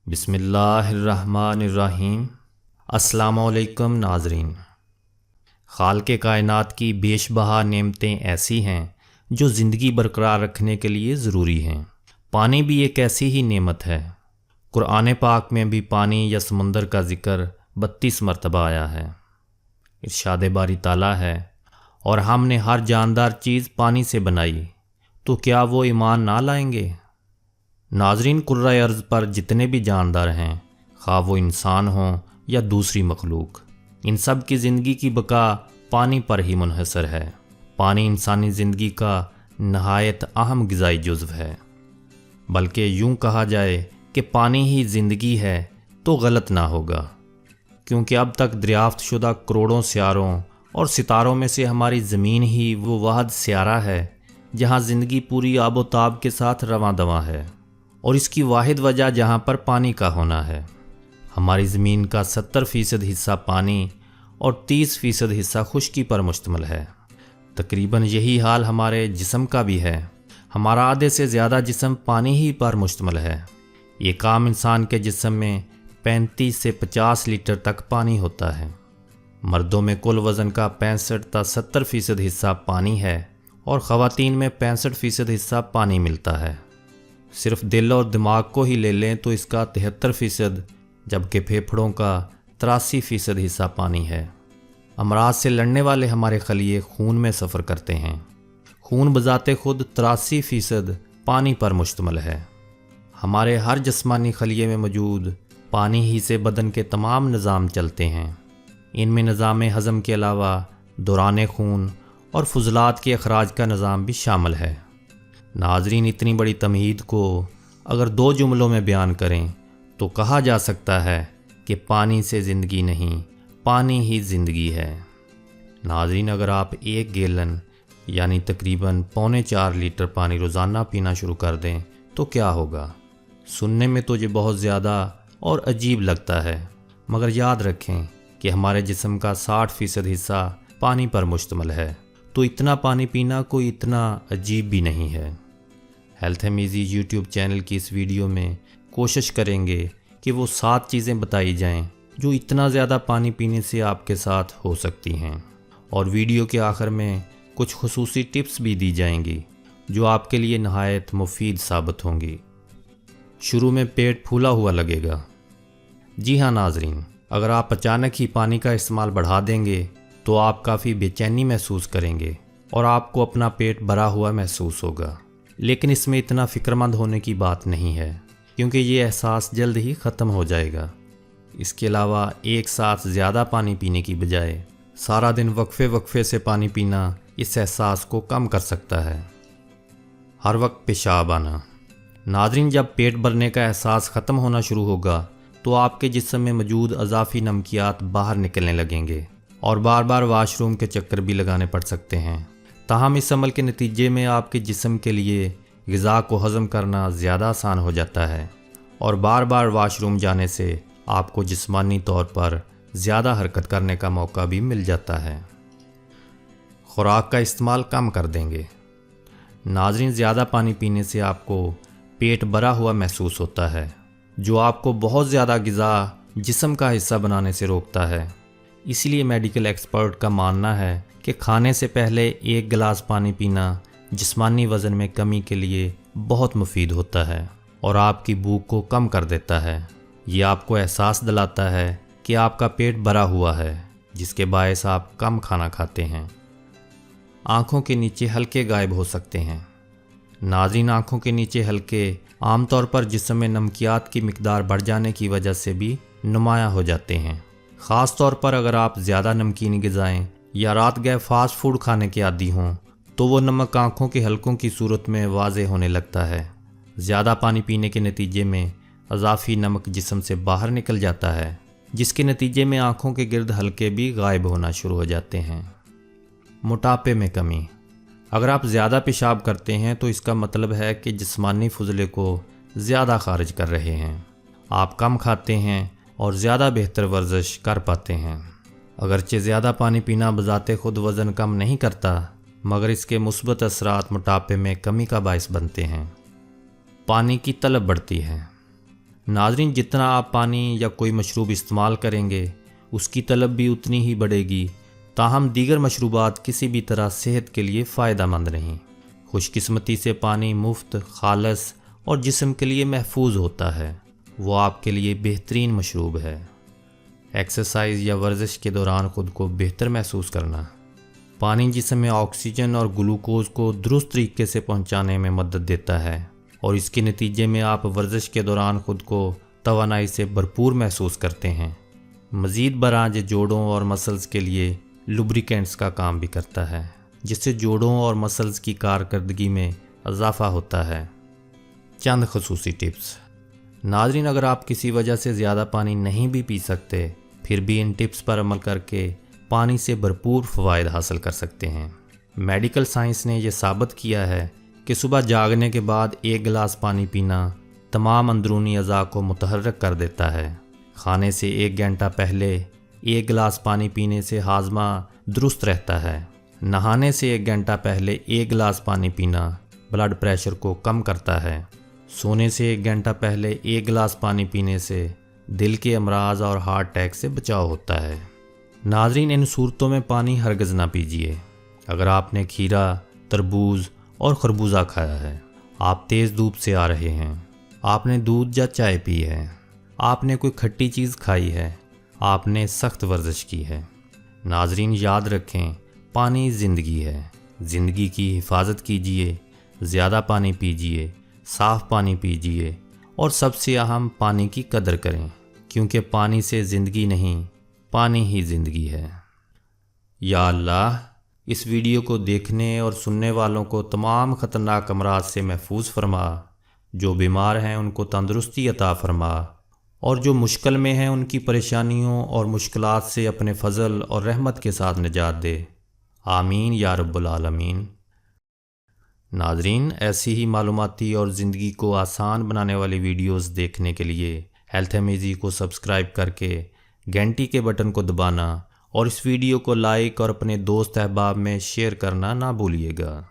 بسم اللہ الرحمن الرحیم۔ السلام علیکم ناظرین۔ خالق کائنات کی بیش بہا نعمتیں ایسی ہیں جو زندگی برقرار رکھنے کے لیے ضروری ہیں۔ پانی بھی ایک ایسی ہی نعمت ہے۔ قرآن پاک میں بھی پانی یا سمندر کا ذکر 32 مرتبہ آیا ہے۔ ارشاد باری تعالیٰ ہے، اور ہم نے ہر جاندار چیز پانی سے بنائی، تو کیا وہ ایمان نہ لائیں گے؟ ناظرین، کرۂ ارض پر جتنے بھی جاندار ہیں، خواہ وہ انسان ہوں یا دوسری مخلوق، ان سب کی زندگی کی بقا پانی پر ہی منحصر ہے۔ پانی انسانی زندگی کا نہایت اہم غذائی جزو ہے، بلکہ یوں کہا جائے کہ پانی ہی زندگی ہے تو غلط نہ ہوگا، کیونکہ اب تک دریافت شدہ کروڑوں سیاروں اور ستاروں میں سے ہماری زمین ہی وہ واحد سیارہ ہے جہاں زندگی پوری آب و تاب کے ساتھ رواں دواں ہے، اور اس کی واحد وجہ جہاں پر پانی کا ہونا ہے۔ ہماری زمین کا 70% حصہ پانی اور 30% حصہ خشکی پر مشتمل ہے۔ تقریباً یہی حال ہمارے جسم کا بھی ہے۔ ہمارا آدھے سے زیادہ جسم پانی ہی پر مشتمل ہے۔ ایک عام انسان کے جسم میں 35 سے 50 لیٹر تک پانی ہوتا ہے۔ مردوں میں کل وزن کا 65 تا 70% حصہ پانی ہے، اور خواتین میں 65% حصہ پانی ملتا ہے۔ صرف دل اور دماغ کو ہی لے لیں تو اس کا 73%، جبکہ پھیپھڑوں کا 83% حصہ پانی ہے۔ امراض سے لڑنے والے ہمارے خلیے خون میں سفر کرتے ہیں۔ خون بذات خود 83% پانی پر مشتمل ہے۔ ہمارے ہر جسمانی خلیے میں موجود پانی ہی سے بدن کے تمام نظام چلتے ہیں۔ ان میں نظام ہضم کے علاوہ دوران خون اور فضلات کے اخراج کا نظام بھی شامل ہے۔ ناظرین، اتنی بڑی تمہید کو اگر 2 جملوں میں بیان کریں تو کہا جا سکتا ہے کہ پانی سے زندگی نہیں، پانی ہی زندگی ہے۔ ناظرین، اگر آپ 1 گیلن یعنی تقریباً 4.25 لیٹر پانی روزانہ پینا شروع کر دیں تو کیا ہوگا؟ سننے میں تو یہ بہت زیادہ اور عجیب لگتا ہے، مگر یاد رکھیں کہ ہمارے جسم کا 60% حصہ پانی پر مشتمل ہے، تو اتنا پانی پینا کوئی اتنا عجیب بھی نہیں ہے۔ ہیلتھ امیزی یوٹیوب چینل کی اس ویڈیو میں کوشش کریں گے کہ وہ 7 چیزیں بتائی جائیں جو اتنا زیادہ پانی پینے سے آپ کے ساتھ ہو سکتی ہیں، اور ویڈیو کے آخر میں کچھ خصوصی ٹپس بھی دی جائیں گی جو آپ کے لیے نہایت مفید ثابت ہوں گی۔ شروع میں پیٹ پھولا ہوا لگے گا۔ جی ہاں ناظرین، اگر آپ اچانک ہی پانی کا استعمال بڑھا دیں گے تو آپ کافی بے چینی محسوس کریں گے اور آپ کو اپنا پیٹ بھرا ہوا محسوس ہوگا، لیکن اس میں اتنا فکر مند ہونے کی بات نہیں ہے، کیونکہ یہ احساس جلد ہی ختم ہو جائے گا۔ اس کے علاوہ ایک ساتھ زیادہ پانی پینے کی بجائے سارا دن وقفے وقفے سے پانی پینا اس احساس کو کم کر سکتا ہے۔ ہر وقت پیشاب آنا۔ ناظرین، جب پیٹ بھرنے کا احساس ختم ہونا شروع ہوگا تو آپ کے جسم میں موجود اضافی نمکیات باہر نکلنے لگیں گے، اور بار بار واش روم کے چکر بھی لگانے پڑ سکتے ہیں۔ تاہم اس عمل کے نتیجے میں آپ کے جسم کے لیے غذا کو ہضم کرنا زیادہ آسان ہو جاتا ہے، اور بار بار واش روم جانے سے آپ کو جسمانی طور پر زیادہ حرکت کرنے کا موقع بھی مل جاتا ہے۔ خوراک کا استعمال کم کر دیں گے۔ ناظرین، زیادہ پانی پینے سے آپ کو پیٹ بھرا ہوا محسوس ہوتا ہے، جو آپ کو بہت زیادہ غذا جسم کا حصہ بنانے سے روکتا ہے۔ اسی لیے میڈیکل ایکسپرٹ کا ماننا ہے کہ کھانے سے پہلے 1 گلاس پانی پینا جسمانی وزن میں کمی کے لیے بہت مفید ہوتا ہے اور آپ کی بھوک کو کم کر دیتا ہے۔ یہ آپ کو احساس دلاتا ہے کہ آپ کا پیٹ بھرا ہوا ہے، جس کے باعث آپ کم کھانا کھاتے ہیں۔ آنکھوں کے نیچے حلقے غائب ہو سکتے ہیں۔ ناظرین، آنکھوں کے نیچے حلقے عام طور پر جسم میں نمکیات کی مقدار بڑھ جانے کی وجہ سے بھی نمایاں ہو جاتے ہیں، خاص طور پر اگر آپ زیادہ نمکین غذائیں یا رات گئے فاسٹ فوڈ کھانے کے عادی ہوں تو وہ نمک آنکھوں کے حلقوں کی صورت میں واضح ہونے لگتا ہے۔ زیادہ پانی پینے کے نتیجے میں اضافی نمک جسم سے باہر نکل جاتا ہے، جس کے نتیجے میں آنکھوں کے گرد حلقے بھی غائب ہونا شروع ہو جاتے ہیں۔ موٹاپے میں کمی۔ اگر آپ زیادہ پیشاب کرتے ہیں تو اس کا مطلب ہے کہ جسمانی فضلے کو زیادہ خارج کر رہے ہیں۔ آپ کم کھاتے ہیں اور زیادہ بہتر ورزش کر پاتے ہیں۔ اگرچہ زیادہ پانی پینا بذات خود وزن کم نہیں کرتا، مگر اس کے مثبت اثرات موٹاپے میں کمی کا باعث بنتے ہیں۔ پانی کی طلب بڑھتی ہے۔ ناظرین، جتنا آپ پانی یا کوئی مشروب استعمال کریں گے اس کی طلب بھی اتنی ہی بڑھے گی، تاہم دیگر مشروبات کسی بھی طرح صحت کے لیے فائدہ مند نہیں۔ خوش قسمتی سے پانی مفت، خالص اور جسم کے لیے محفوظ ہوتا ہے، وہ آپ کے لیے بہترین مشروب ہے۔ ایکسرسائز یا ورزش کے دوران خود کو بہتر محسوس کرنا۔ پانی جسم میں آکسیجن اور گلوکوز کو درست طریقے سے پہنچانے میں مدد دیتا ہے، اور اس کے نتیجے میں آپ ورزش کے دوران خود کو توانائی سے بھرپور محسوس کرتے ہیں۔ مزید برآں یہ جوڑوں اور مسلز کے لیے لوبریکینٹس کا کام بھی کرتا ہے، جس سے جوڑوں اور مسلز کی کارکردگی میں اضافہ ہوتا ہے۔ چند خصوصی ٹپس۔ ناظرین، اگر آپ کسی وجہ سے زیادہ پانی نہیں بھی پی سکتے، پھر بھی ان ٹپس پر عمل کر کے پانی سے بھرپور فوائد حاصل کر سکتے ہیں۔ میڈیکل سائنس نے یہ ثابت کیا ہے کہ صبح جاگنے کے بعد 1 گلاس پانی پینا تمام اندرونی اعضاء کو متحرک کر دیتا ہے۔ کھانے سے 1 گھنٹہ پہلے 1 گلاس پانی پینے سے ہاضمہ درست رہتا ہے۔ نہانے سے 1 گھنٹہ پہلے 1 گلاس پانی پینا بلڈ پریشر کو کم کرتا ہے۔ سونے سے 1 گھنٹہ پہلے 1 گلاس پانی پینے سے دل کے امراض اور ہارٹ اٹیک سے بچاؤ ہوتا ہے۔ ناظرین، ان صورتوں میں پانی ہرگز نہ پیجیے۔ اگر آپ نے کھیرا، تربوز اور خربوزہ کھایا ہے، آپ تیز دھوپ سے آ رہے ہیں، آپ نے دودھ یا چائے پی ہے، آپ نے کوئی کھٹی چیز کھائی ہے، آپ نے سخت ورزش کی ہے، ناظرین یاد رکھیں، پانی زندگی ہے۔ زندگی کی حفاظت کیجیے، زیادہ پانی پیجیے، صاف پانی پیجیے، اور سب سے اہم، پانی کی قدر کریں، کیونکہ پانی سے زندگی نہیں، پانی ہی زندگی ہے۔ یا اللہ، اس ویڈیو کو دیکھنے اور سننے والوں کو تمام خطرناک امراض سے محفوظ فرما، جو بیمار ہیں ان کو تندرستی عطا فرما، اور جو مشکل میں ہیں ان کی پریشانیوں اور مشکلات سے اپنے فضل اور رحمت کے ساتھ نجات دے۔ آمین یا رب العالمین۔ ناظرین، ایسی ہی معلوماتی اور زندگی کو آسان بنانے والی ویڈیوز دیکھنے کے لیے ہیلتھ امیزی کو سبسکرائب کر کے گھنٹی کے بٹن کو دبانا اور اس ویڈیو کو لائک اور اپنے دوست احباب میں شیئر کرنا نہ بھولیے گا۔